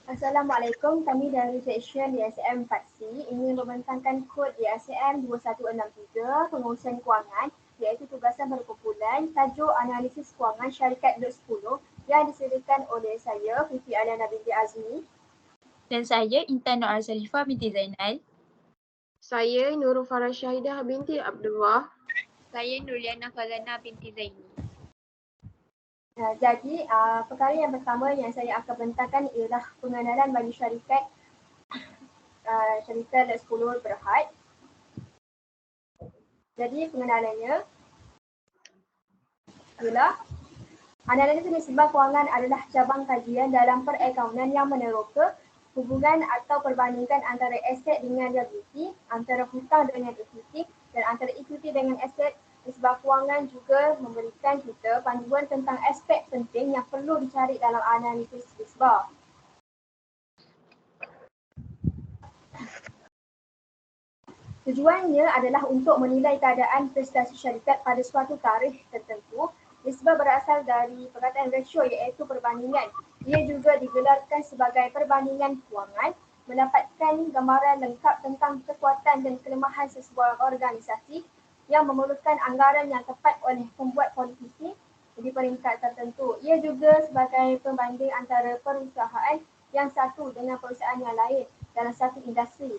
Assalamualaikum, kami dari seksyen DSM 4C ingin membentangkan kod DSM 2163 pengurusan kewangan iaitu tugasan berkumpulan tajuk analisis kewangan syarikat Dot 10 yang disediakan oleh saya Fifi Aliana binti Azmi. Dan saya Intan Nur Arzalifah binti Zainal. Saya Nurul Farah Syahidah binti Abdullah. Saya Nurliana Fazana binti Zaini. Jadi, perkara yang pertama yang saya akan bentangkan ialah pengenalan bagi syarikat Dot 10 Berhad. Jadi, pengenalannya ialah analisis nisbah kewangan adalah cabang kajian dalam perakaunan yang meneroka hubungan atau perbandingan antara aset dengan liability, antara hutang dengan ekuiti dan antara ekuiti dengan aset. Nisbah kewangan juga memberikan kita panduan tentang aspek penting yang perlu dicari dalam analisis nisbah. Tujuannya adalah untuk menilai keadaan prestasi syarikat pada suatu tarikh tertentu. Nisbah berasal dari perkataan rasio iaitu perbandingan. Ia juga digelarkan sebagai perbandingan kewangan, mendapatkan gambaran lengkap tentang kekuatan dan kelemahan sesebuah organisasi yang memerlukan anggaran yang tepat oleh pembuat politisi di peringkat tertentu. Ia juga sebagai pembanding antara perusahaan yang satu dengan perusahaan yang lain dalam satu industri.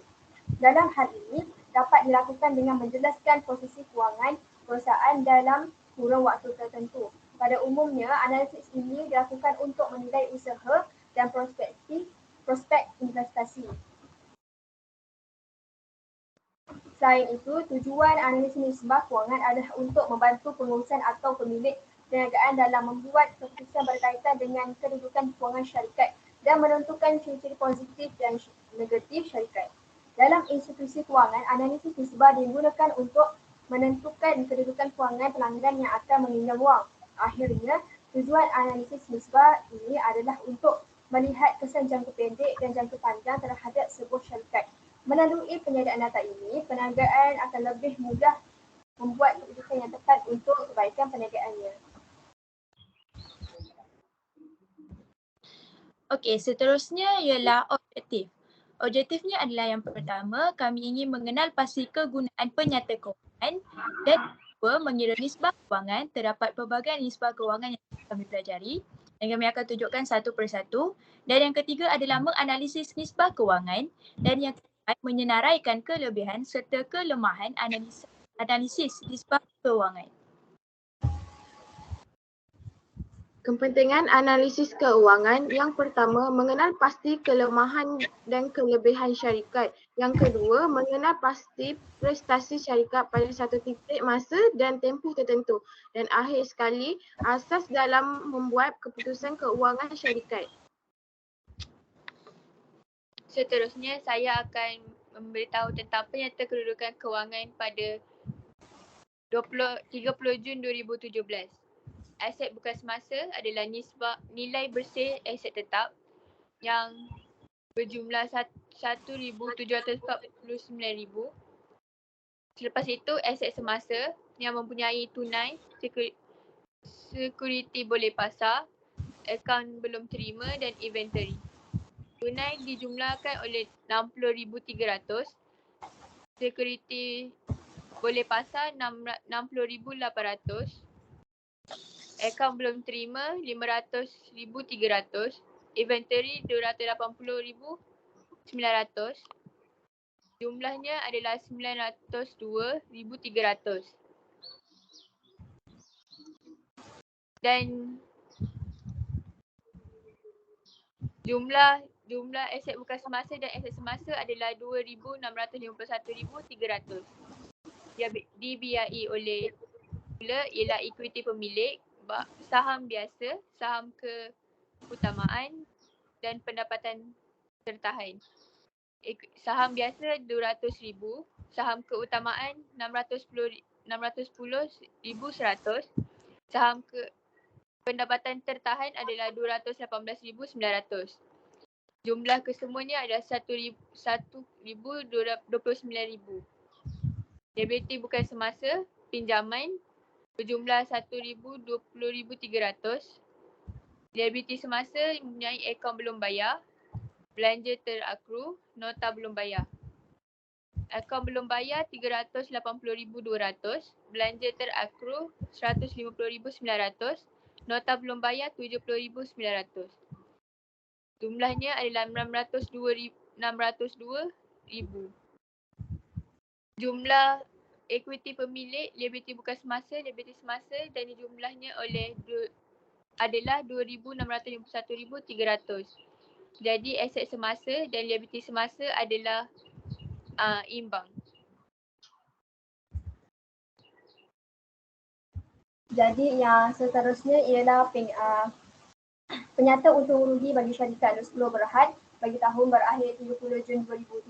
Dalam hal ini, dapat dilakukan dengan menjelaskan posisi kewangan perusahaan dalam kurun waktu tertentu. Pada umumnya, analisis ini dilakukan untuk menilai usaha dan prospek investasi. Selain itu, tujuan analisis nisbah kewangan adalah untuk membantu pengurusan atau pemilik perniagaan dalam membuat keputusan berkaitan dengan kedudukan kewangan syarikat dan menentukan ciri-ciri positif dan negatif syarikat. Dalam institusi kewangan, analisis nisbah digunakan untuk menentukan kedudukan kewangan pelanggan yang akan meminjam wang. Akhirnya, tujuan analisis nisbah ini adalah untuk melihat kesan jangka pendek dan jangka panjang terhadap sebuah syarikat. Melalui penyediaan data ini, perniagaan akan lebih mudah membuat keputusan yang tepat untuk kebaikan perniagaannya. Okey, seterusnya ialah objektif. Objektifnya adalah yang pertama, kami ingin mengenal pasti kegunaan penyata kewangan dan kedua, mengira nisbah kewangan. Terdapat pelbagai nisbah kewangan yang kami pelajari dan kami akan tunjukkan satu persatu. Dan yang ketiga adalah menganalisis nisbah kewangan dan yang keempat menyenaraikan kelebihan serta kelemahan analisis nisbah kewangan. Kepentingan analisis keuangan, yang pertama mengenal pasti kelemahan dan kelebihan syarikat. Yang kedua mengenal pasti prestasi syarikat pada satu titik masa dan tempoh tertentu. Dan akhir sekali, asas dalam membuat keputusan keuangan syarikat. Seterusnya saya akan memberitahu tentang penyata kedudukan kewangan pada 30 Jun 2017. Aset bukan semasa adalah nilai bersih aset tetap yang berjumlah 1,749,000. Selepas itu aset semasa yang mempunyai tunai, security boleh pasar, akaun belum terima dan inventory. Tunai dijumlahkan oleh 60,300, security boleh pasar 60,800, akaun belum terima 500,300, inventory 280,900. Jumlahnya adalah 902,300. Dan jumlah aset bukan semasa dan aset semasa adalah 2,651,300. Dibiayai oleh pula ialah ekuiti pemilik, saham biasa, saham keutamaan dan pendapatan tertahan. Saham biasa 200,000, saham keutamaan 610,100, saham pendapatan tertahan adalah 218,900. Jumlah kesemuanya adalah 1,029,000. Liability bukan semasa, pinjaman berjumlah 1,020,300. Liability semasa mempunyai akaun belum bayar belanja terakru, nota belum bayar. Akaun belum bayar 380,200, belanja terakru 150,900, nota belum bayar 70,900. Jumlahnya adalah 602,000. Jumlah equity pemilik, liability bukan semasa, liability semasa dan jumlahnya adalah 2,651,300. Jadi aset semasa dan liability semasa adalah imbang. Jadi yang seterusnya ialah penyata untung rugi bagi syarikat Luz Pulau Berhad bagi tahun berakhir 30 Jun 2017.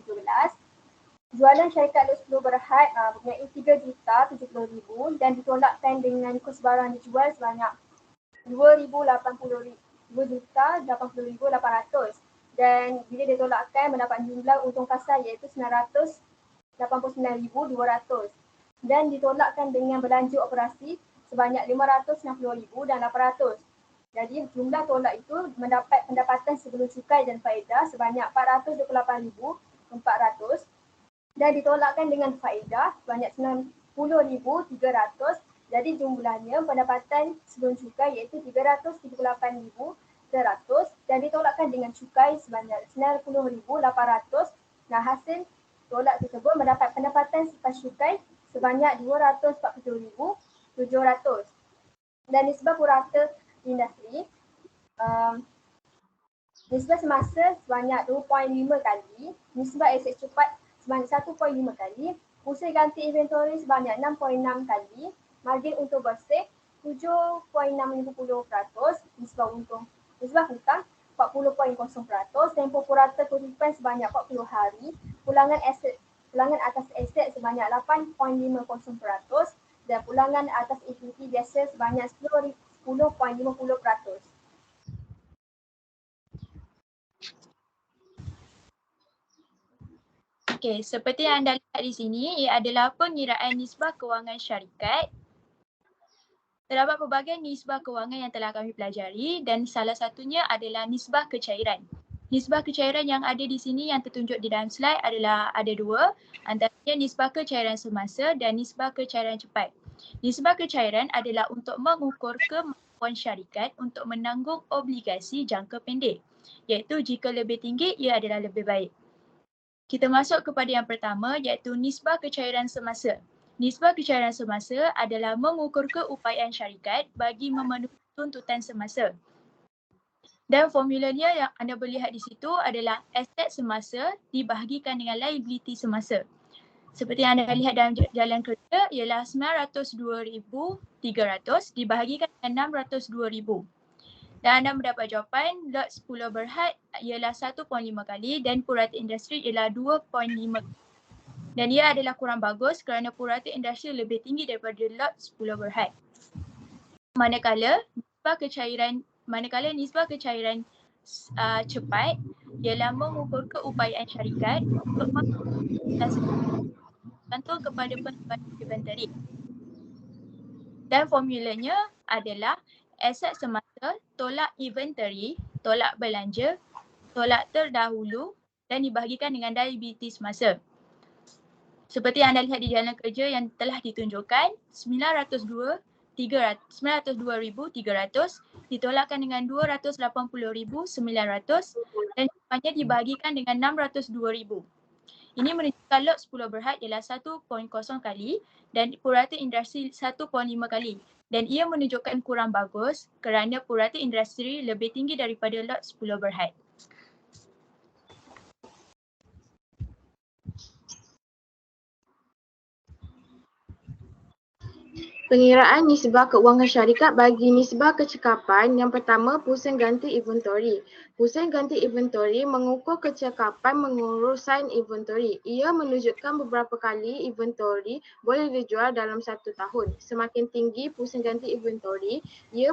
Jualan syarikat Luz Pulau Berhad mempunyai 3,70,000 dan ditolakkan dengan kos barang dijual sebanyak 2,80,800 dan bila ditolakkan mendapat jumlah untung kasar iaitu 989,200 dan ditolakkan dengan belanja operasi sebanyak 560,000 dan 800. Jadi jumlah tolak itu mendapat pendapatan sebelum cukai dan faedah sebanyak 428,400 dan ditolakkan dengan faedah sebanyak 90,300. Jadi jumlahnya pendapatan sebelum cukai iaitu 378,100 dan ditolakkan dengan cukai sebanyak 90,800. Nah, hasil tolak tersebut mendapat pendapatan selepas cukai sebanyak 247,700. Dan nisbah purata industri, nisbah semasa sebanyak 2.5 kali, nisbah aset cepat sebanyak 1.5 kali, usaha ganti inventory sebanyak 6.6 kali, margin untung bersih 7.60%, nisbah hutang 40.0%, tempoh purata kutipan sebanyak 40 hari, pulangan atas aset sebanyak 8.50% dan pulangan atas equity biasa sebanyak 10.50%. Okey, seperti yang anda lihat di sini, ia adalah pengiraan nisbah kewangan syarikat. Terdapat pelbagai nisbah kewangan yang telah kami pelajari dan salah satunya adalah nisbah kecairan. Nisbah kecairan yang ada di sini yang tertunjuk di dalam slide adalah ada dua, antaranya nisbah kecairan semasa dan nisbah kecairan cepat. Nisbah kecairan adalah untuk mengukur kemampuan syarikat untuk menanggung obligasi jangka pendek, iaitu jika lebih tinggi ia adalah lebih baik. Kita masuk kepada yang pertama iaitu nisbah kecairan semasa. Nisbah kecairan semasa adalah mengukur keupayaan syarikat bagi memenuhi tuntutan semasa. Dan formulanya yang anda boleh lihat di situ adalah aset semasa dibahagikan dengan liability semasa. Seperti yang anda lihat dalam jalan kerja ialah 902,300 dibahagikan dengan 602,000. Dan anda mendapat jawapan lot 10 Berhad ialah 1.5 kali dan purata industri ialah 2.5 kali. Dan ia adalah kurang bagus kerana purata industri lebih tinggi daripada lot 10 Berhad. Manakala nisbah kecairan cepat ialah mengukur keupayaan syarikat untuk bergantung kepada penjualan inventory. Dan formulanya adalah aset semasa tolak inventory, tolak belanja, tolak terdahulu dan dibahagikan dengan liability semasa. Seperti yang anda lihat di jalan kerja yang telah ditunjukkan, 902,300 ditolakkan dengan 280,900 dan jawapannya dibahagikan dengan 602,000. Ini menunjukkan lot 10 Berhad ialah 1.0 kali dan purata industri 1.5 kali. Dan ia menunjukkan kurang bagus kerana purata industri lebih tinggi daripada lot 10 Berhad. Pengiraan nisbah keuangan syarikat bagi nisbah kecekapan. Yang pertama, pusing ganti inventory. Pusing ganti inventory mengukur kecekapan mengurusan inventory. Ia menunjukkan beberapa kali inventory boleh dijual dalam 1 tahun. Semakin tinggi pusing ganti inventory, ia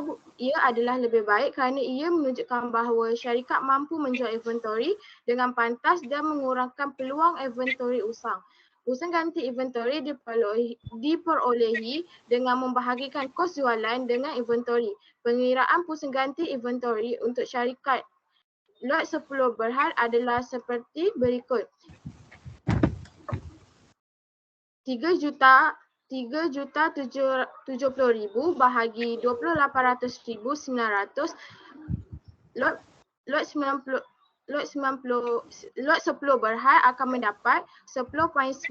adalah lebih baik kerana ia menunjukkan bahawa syarikat mampu menjual inventory dengan pantas dan mengurangkan peluang inventory usang. Pusing ganti inventory diperolehi dengan membahagikan kos jualan dengan inventory. Pengiraan pusing ganti inventory untuk syarikat lot 10 berhad adalah seperti berikut. 3,070,000 bahagi 28,900 lot 10 berhad akan mendapat 10.9.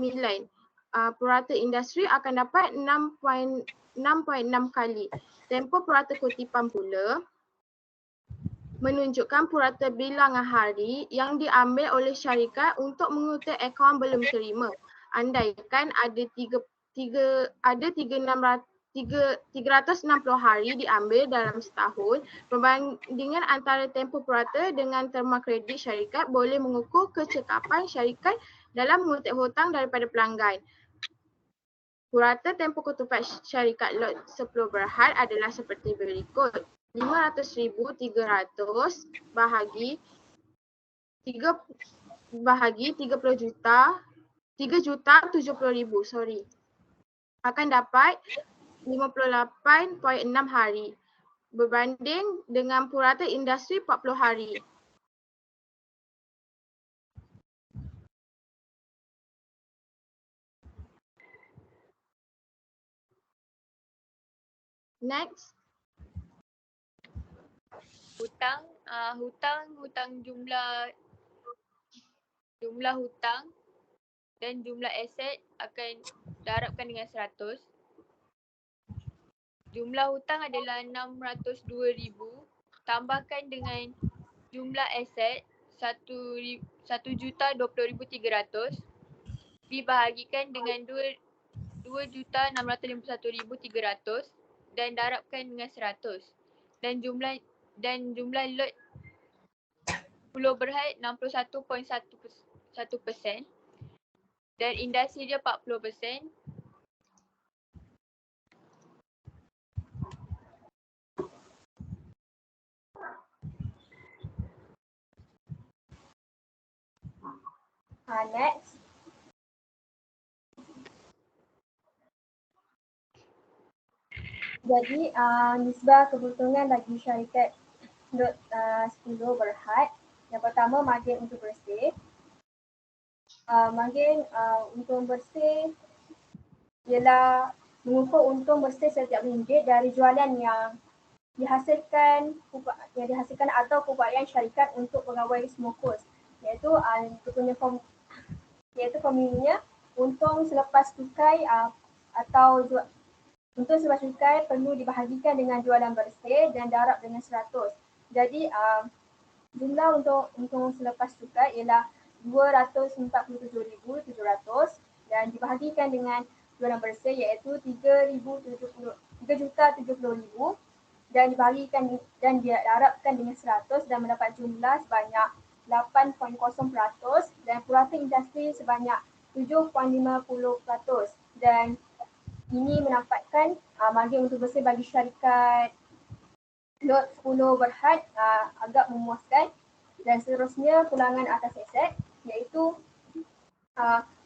Purata industri akan dapat 6.6 kali. Tempoh purata kutipan pula menunjukkan purata bilangan hari yang diambil oleh syarikat untuk mengutip akaun belum terima. Andaikan ada 360 hari diambil dalam setahun, perbandingan antara tempoh purata dengan terma kredit syarikat boleh mengukur kecekapan syarikat dalam mengutip hutang daripada pelanggan. Purata tempoh kutipan syarikat lot 10 berhad adalah seperti berikut. 500,300 bahagi 30 juta 3,070,000 akan dapat 58.6 hari berbanding dengan purata industri 40 hari. Next. Hutang jumlah hutang dan jumlah aset akan darabkan dengan 100. Jumlah hutang adalah 602,000 tambahkan dengan jumlah aset 1,20,300 dibahagikan dengan 2,651,300 dan darabkan dengan 100. Dan jumlah lot 10 berhad 61.1% dan industri dia 40%. Next. Jadi nisbah keuntungan bagi syarikat lot 10 berhad. Yang pertama, margin untuk bersih. Margin untung bersih ialah mengukur untung bersih setiap ringgit dari jualan yang dihasilkan atau keupayaan syarikat untuk pegawai semua kos, iaitu formulanya untung selepas cukai untung selepas cukai perlu dibahagikan dengan jualan bersih dan darab dengan 100. Jadi jumlah untuk untung selepas cukai ialah 247,700 dan dibahagikan dengan jualan bersih iaitu 3,070,000 dan dibahagikan dan didarabkan dengan 100 dan mendapat jumlah sebanyak 8.0% dan purata industri sebanyak 7.50% dan ini menampakkan margin untuk bersih bagi syarikat lot 10 berhad agak memuaskan. Dan seterusnya pulangan atas aset iaitu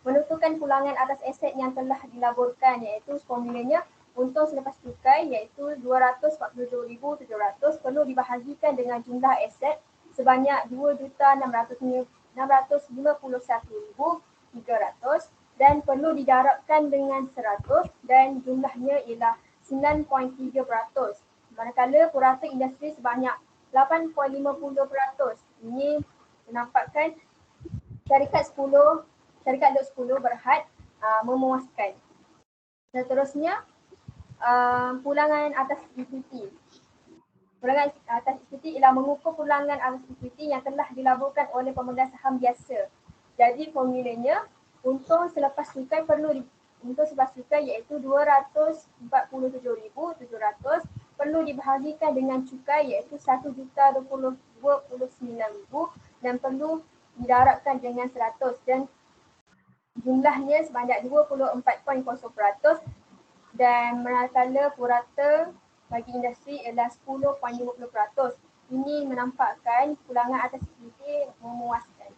menentukan pulangan atas aset yang telah dilaburkan iaitu formulanya untung selepas cukai iaitu 247,700 perlu dibahagikan dengan jumlah aset sebanyak 2,651,300 dan perlu didarabkan dengan 100 dan jumlahnya ialah 9.3%. Manakala purata industri sebanyak 8.50%. Ini menampakkan syarikat lot 10 berhad memuaskan. Seterusnya pulangan atas ekuiti. Pulangan atas ekuiti ialah mengukur pulangan atas ekuiti yang telah dilaburkan oleh pemegang saham biasa. Jadi formulanya untung selepas cukai iaitu 247,700 perlu dibahagikan dengan cukai iaitu 1,029,000 dan perlu didarabkan dengan 100 dan jumlahnya sebanyak 24.0% dan manakala purata bagi industri ialah 10.50%. Ini menampakkan pulangan atas ekuiti memuaskan.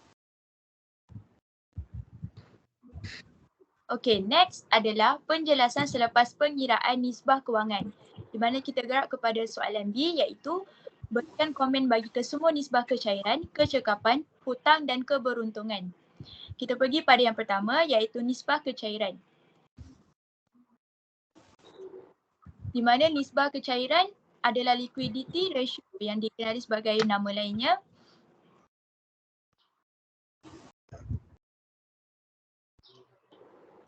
Okey, next adalah penjelasan selepas pengiraan nisbah kewangan. Di mana kita gerak kepada soalan B iaitu Berikan komen bagi kesemua nisbah kecairan, kecekapan, hutang dan keberuntungan. Kita pergi pada yang pertama iaitu nisbah kecairan. Di mana nisbah kecairan adalah liquidity ratio yang dikenali sebagai nama lainnya.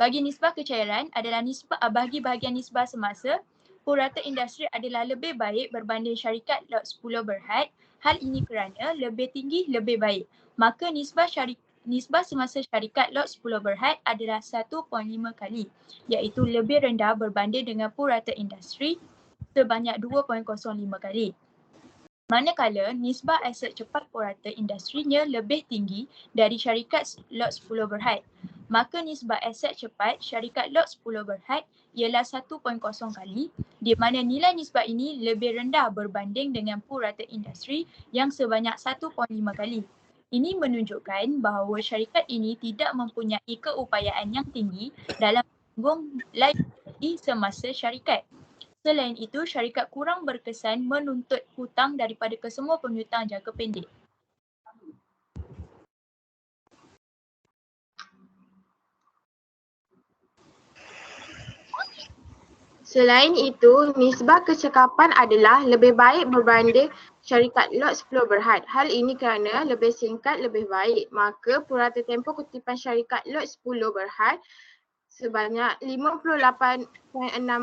Bagi nisbah kecairan adalah bagi bahagian nisbah semasa, purata industri adalah lebih baik berbanding syarikat lot 10 berhad. Hal ini kerana lebih tinggi lebih baik. Maka nisbah semasa syarikat lot 10 berhad adalah 1.5 kali, iaitu lebih rendah berbanding dengan purata industri sebanyak 2.05 kali. Manakala nisbah aset cepat purata industrinya lebih tinggi dari syarikat lot 10 berhad. Maka nisbah aset cepat syarikat lot 10 berhad ialah 1.0 kali, di mana nilai nisbah ini lebih rendah berbanding dengan purata industri yang sebanyak 1.5 kali. Ini menunjukkan bahawa syarikat ini tidak mempunyai keupayaan yang tinggi dalam menanggung liability semasa syarikat. Selain itu, syarikat kurang berkesan menuntut hutang daripada kesemua penghutang jangka pendek. Selain itu, nisbah kecekapan adalah lebih baik berbanding syarikat lot 10 berhad. Hal ini kerana lebih singkat lebih baik. Maka purata tempoh kutipan syarikat lot 10 berhad sebanyak 58.6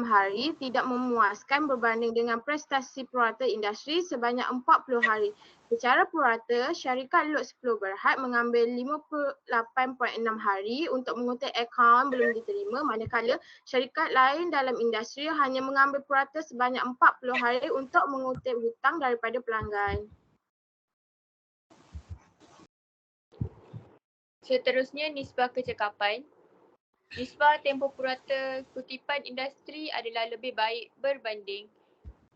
hari tidak memuaskan berbanding dengan prestasi purata industri sebanyak 40 hari. Secara purata, syarikat lot 10 berhad mengambil 58.6 hari untuk mengutip akaun belum diterima, manakala syarikat lain dalam industri hanya mengambil purata sebanyak 40 hari untuk mengutip hutang daripada pelanggan. Seterusnya, nisbah kecekapan. Nisbah tempoh purata kutipan industri adalah lebih baik berbanding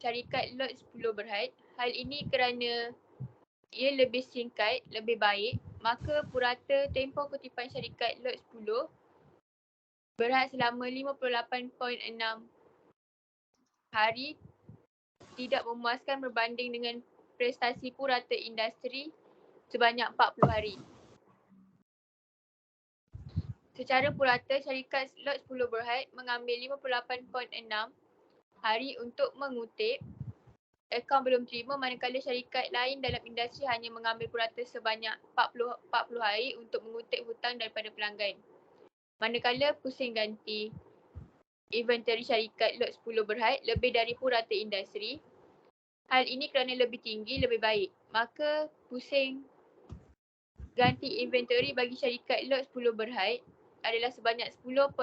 syarikat lot 10 berhad. Hal ini kerana ia lebih singkat, lebih baik. Maka purata tempoh kutipan syarikat lot 10 berhad selama 58.6 hari tidak memuaskan berbanding dengan prestasi purata industri sebanyak 40 hari. Secara purata, syarikat lot 10 berhad mengambil 58.6 hari untuk mengutip akaun belum terima, manakala syarikat lain dalam industri hanya mengambil purata sebanyak 40 hari untuk mengutip hutang daripada pelanggan. Manakala pusing ganti inventory syarikat lot 10 berhad lebih dari purata industri. Hal ini kerana lebih tinggi, lebih baik. Maka pusing ganti inventory bagi syarikat lot 10 berhad adalah sebanyak 10.9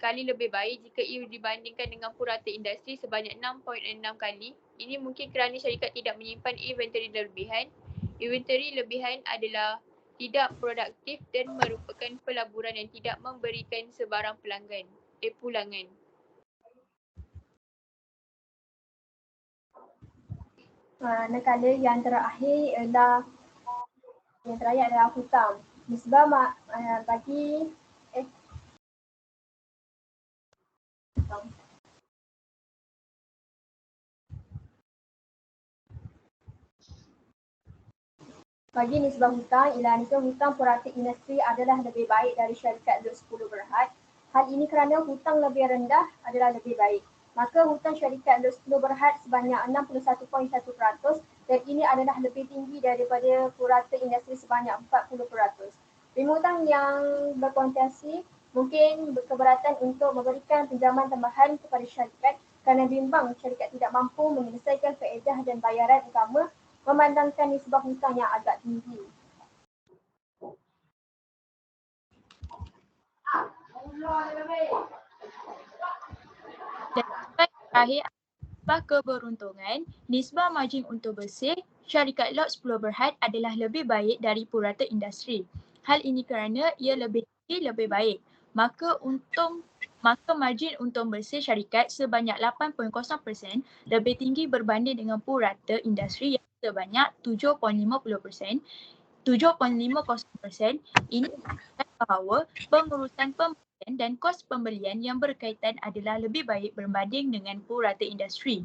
kali lebih baik jika ia dibandingkan dengan purata industri sebanyak 6.6 kali. Ini mungkin kerana syarikat tidak menyimpan inventory berlebihan. Inventory lebihan adalah tidak produktif dan merupakan pelaburan yang tidak memberikan sebarang pulangan. Manakala yang terakhir adalah hutang. Nisbah bagi bagi nisbah hutang ialah nisbah hutang purata industri adalah lebih baik dari syarikat lot 10 berhad. Hal ini kerana hutang lebih rendah adalah lebih baik. Maka hutang syarikat lot 10 berhad sebanyak 61.1% dan ini adalah lebih tinggi daripada purata industri sebanyak 40%. Pengutang yang berpotensi mungkin berkeberatan untuk memberikan pinjaman tambahan kepada syarikat kerana bimbang syarikat tidak mampu menyelesaikan faedah dan bayaran utama memandangkan nisbah hutang yang agak tinggi. Dan terakhir, nisbah keberuntungan, nisbah margin untung bersih, syarikat lot 10 berhad adalah lebih baik dari purata industri. Hal ini kerana ia lebih tinggi, lebih baik. Maka margin untung bersih syarikat sebanyak 8.0% lebih tinggi berbanding dengan purata industri yang sebanyak 7.50%. 7.50%. Ini menunjukkan bahawa pengurusan pembelian dan kos pembelian yang berkaitan adalah lebih baik berbanding dengan purata industri.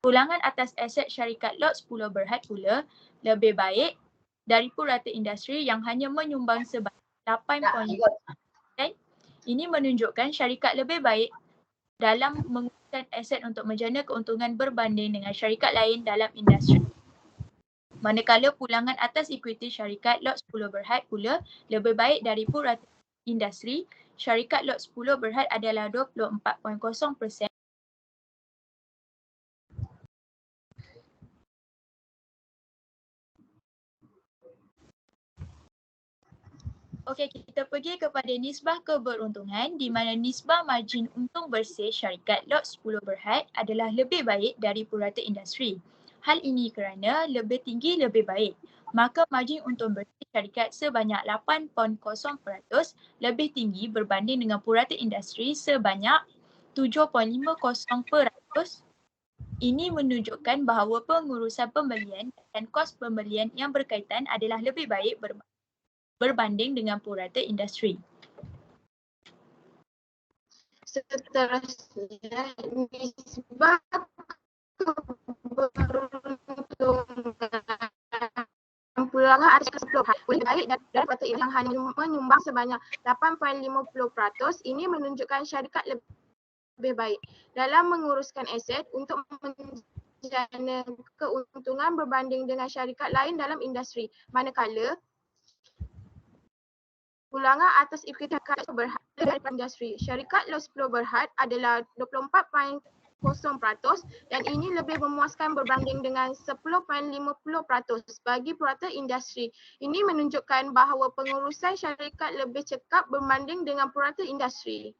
Pulangan atas aset syarikat lot 10 Berhad pula lebih baik dari purata industri yang hanya menyumbang sebanyak 8.5%. Ini menunjukkan syarikat lebih baik dalam menguruskan aset untuk menjana keuntungan berbanding dengan syarikat lain dalam industri. Manakala pulangan atas ekuiti syarikat lot 10 Berhad pula lebih baik dari purata industri, syarikat lot 10 Berhad adalah 24.0%. Okey, kita pergi kepada nisbah keberuntungan di mana nisbah margin untung bersih syarikat lot 10 Berhad adalah lebih baik dari purata industri. Hal ini kerana lebih tinggi lebih baik. Maka margin untung bersih syarikat sebanyak 8.0% lebih tinggi berbanding dengan purata industri sebanyak 7.50%. Ini menunjukkan bahawa pengurusan pembelian dan kos pembelian yang berkaitan adalah lebih baik berbanding dengan purata industri. Seterusnya, nisbah keberuntungan pulangan atas 10 lebih baik dari purata yang hanya menyumbang sebanyak 8.50%. Ini menunjukkan syarikat lebih baik dalam menguruskan aset untuk menjana keuntungan berbanding dengan syarikat lain dalam industri. Manakala pulangan atas ekuiti Berhad dari industri, syarikat lot 10 Berhad adalah 24.0% dan ini lebih memuaskan berbanding dengan 10.50% bagi purata industri. Ini menunjukkan bahawa pengurusan syarikat lebih cekap berbanding dengan purata industri.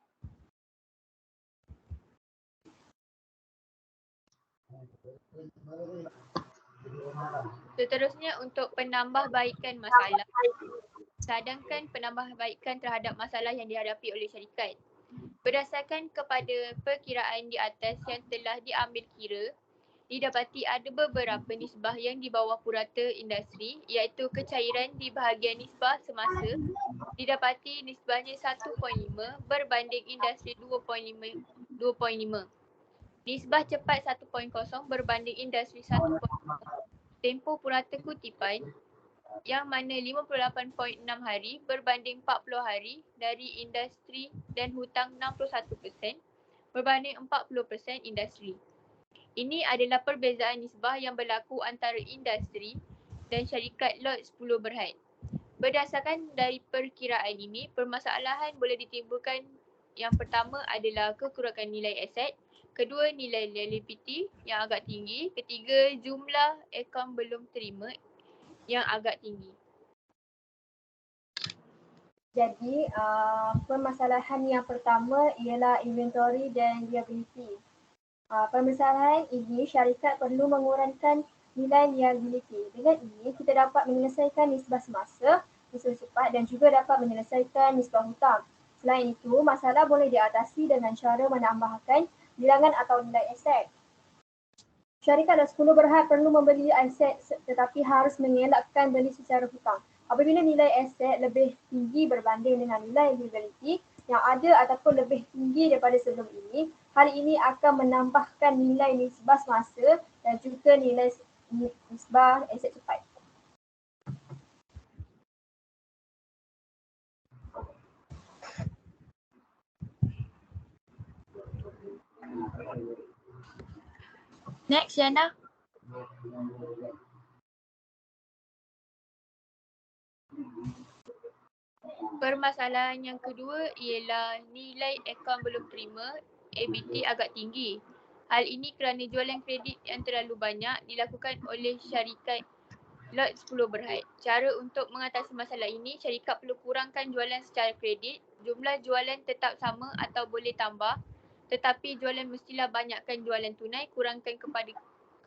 Seterusnya untuk penambahbaikan masalah. Cadangkan penambahbaikan terhadap masalah yang dihadapi oleh syarikat. Berdasarkan kepada perkiraan di atas yang telah diambil kira, didapati ada beberapa nisbah yang di bawah purata industri iaitu kecairan di bahagian nisbah semasa didapati nisbahnya 1.5 berbanding industri 2.5. Nisbah cepat 1.0 berbanding industri 1.5. Tempoh purata kutipan yang mana 58.6 hari berbanding 40 hari dari industri dan hutang 61% berbanding 40% industri. Ini adalah perbezaan nisbah yang berlaku antara industri dan syarikat lot 10 Berhad. Berdasarkan dari perkiraan ini, permasalahan boleh ditimbulkan. Yang pertama adalah kekurangan nilai aset, kedua nilai liability yang agak tinggi, ketiga jumlah akaun belum terima yang agak tinggi. Jadi permasalahan yang pertama ialah inventory dan liability. Permasalahan ini syarikat perlu mengurangkan nilai liability. Dengan ini kita dapat menyelesaikan nisbah semasa, nisbah cepat dan juga dapat menyelesaikan nisbah hutang. Selain itu, masalah boleh diatasi dengan cara menambahkan bilangan atau nilai aset. Syarikat lot 10 Berhad perlu membeli aset tetapi harus mengelakkan beli secara hutang. Apabila nilai aset lebih tinggi berbanding dengan nilai liability yang ada ataupun lebih tinggi daripada sebelum ini, hal ini akan menambahkan nilai nisbah semasa dan juga nilai nisbah aset cepat. Next, Yana. Permasalahan yang kedua ialah nilai akaun belum terima ABT agak tinggi. Hal ini kerana jualan kredit yang terlalu banyak dilakukan oleh syarikat lot 10 Berhad. Cara untuk mengatasi masalah ini, syarikat perlu kurangkan jualan secara kredit. Jumlah jualan tetap sama atau boleh tambah, tetapi jualan mestilah banyakkan jualan tunai, kurangkan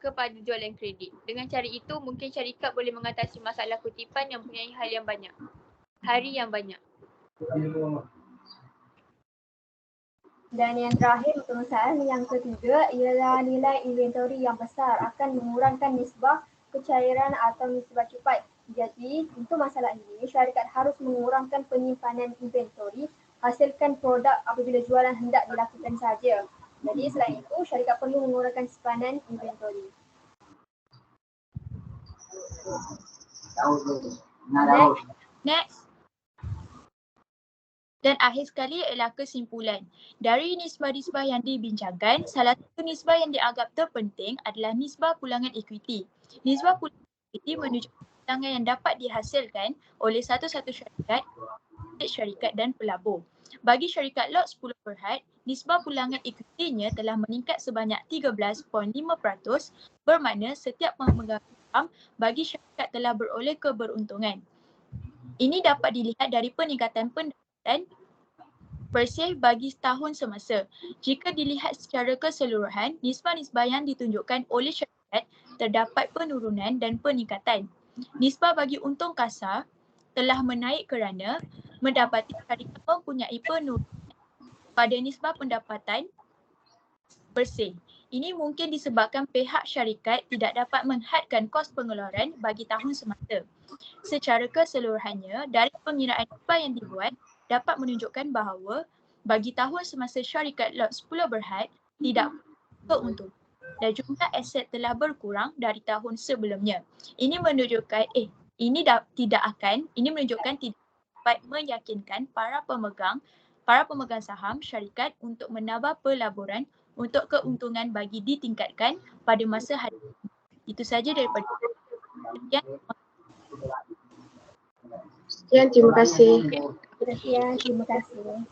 kepada jualan kredit. Dengan cara itu, mungkin syarikat boleh mengatasi masalah kutipan yang mempunyai hari yang banyak. Dan yang terakhir, permasalahan yang ketiga ialah nilai inventory yang besar akan mengurangkan nisbah kecairan atau nisbah cepat. Jadi, untuk masalah ini, syarikat harus mengurangkan penyimpanan inventory, hasilkan produk apabila jualan hendak dilakukan saja. Jadi selain itu, syarikat perlu mengurangkan simpanan inventory. Next. Dan akhir sekali ialah kesimpulan. Dari nisbah-nisbah yang dibincangkan, salah satu nisbah yang dianggap terpenting adalah nisbah pulangan ekuiti. Nisbah pulangan ekuiti menunjukkan pulangan yang dapat dihasilkan oleh satu-satu syarikat dan pelabur. Bagi syarikat lot 10%, nisbah pulangan ekuitinya telah meningkat sebanyak 13.5%, bermakna setiap pemegang saham bagi syarikat telah beroleh keberuntungan. Ini dapat dilihat dari peningkatan pendapatan bersih bagi tahun semasa. Jika dilihat secara keseluruhan, nisbah-nisbah yang ditunjukkan oleh syarikat terdapat penurunan dan peningkatan. Nisbah bagi untung kasar telah menaik kerana mendapati syarikat mempunyai penurunan pada nisbah pendapatan bersih. Ini mungkin disebabkan pihak syarikat tidak dapat menghadkan kos pengeluaran bagi tahun semasa. Secara keseluruhannya, dari pengiraan nisbah yang dibuat dapat menunjukkan bahawa bagi tahun semasa syarikat lot 10 berhad tidak keuntungan dan jumlah aset telah berkurang dari tahun sebelumnya. Ini menunjukkan tidak dapat meyakinkan para pemegang saham syarikat untuk menambah pelaburan untuk keuntungan bagi ditingkatkan pada masa hari. Itu saja daripada saya. Sekian, terima kasih. Terima kasih.